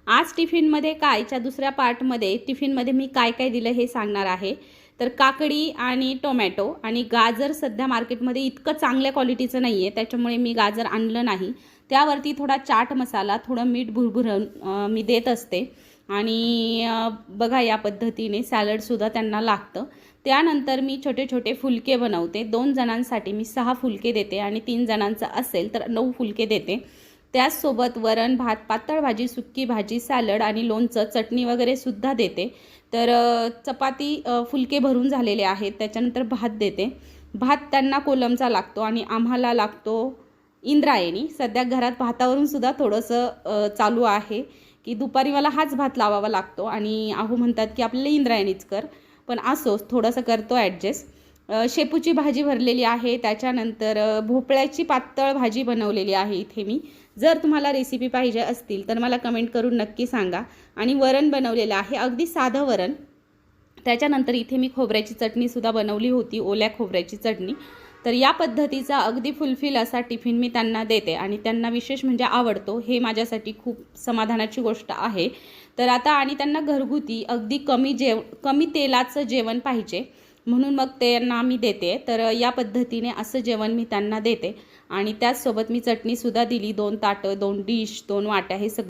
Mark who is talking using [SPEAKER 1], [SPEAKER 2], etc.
[SPEAKER 1] आज टिफिनमध्ये कायच्या दुसऱ्या पार्टमध्ये टिफिनमध्ये मी काय काय दिलं हे सांगणार आहे। तर काकडी आणि टोमॅटो आणि गाजर सध्या मार्केटमध्ये इतकं चांगल्या क्वालिटीचं नाही आहे, त्याच्यामुळे मी गाजर आणलं नाही। त्यावरती थोडा चाट मसाला, थोडं मीठ भुरभुरून मी देत असते। आणि बघा या पद्धतीने सॅलडसुद्धा त्यांना लागतं। त्यानंतर मी छोटे छोटे फुलके बनवते। 2 जणांसाठी मी 6 फुलके देते आणि 3 जणांचं असेल तर 9 फुलके देते। त्याचसोबत वरण भात, पातळ भाजी, सुक्की भाजी, सॅलड आणि लोणचं, चटणी वगैरे सुद्धा देते। तर चपाती फुलके भरून झालेले आहेत, त्याच्यानंतर भात देते। भात त्यांना कोलमचा लागतो आणि आम्हाला लागतो इंद्रायणी। सध्या घरात भातावरून सुद्धा थोडंसं चालू आहे की दुपारी मला हाच भात लावावा लागतो आणि आहू म्हणतात की आपल्याला इंद्रायणीच कर, पण असोच थोडंसं करतो ॲडजस्ट। शेपूची भाजी भरलेली आहे, त्याच्यानंतर भोपळ्याची पातळ भाजी बनवलेली आहे इथे मी। जर तुम्हाला रेसिपी पाहिजे असतील तर मला कमेंट करून नक्की सांगा। आणि वरण बनवलेलं आहे, अगदी साधं वरण। त्याच्यानंतर इथे मी खोबऱ्याची चटणीसुद्धा बनवली होती, ओल्या खोबऱ्याची चटणी। तर या पद्धतीचा अगदी फुलफिल असा टिफिन मी त्यांना देते आणि त्यांना विशेष म्हणजे आवडतो, हे माझ्यासाठी खूप समाधानाची गोष्ट आहे। तर आता आणि त्यांना घरगुती अगदी कमी तेलाचं जेवण पाहिजे, म्हणून मग त्यांना मी देते। तर या पद्धतीने असं जेवण मी त्यांना देते आणि त्याचसोबत मी चटणीसुद्धा दिली। 2 ताटं, 2 डिश, 2 वाट्या हे सगळं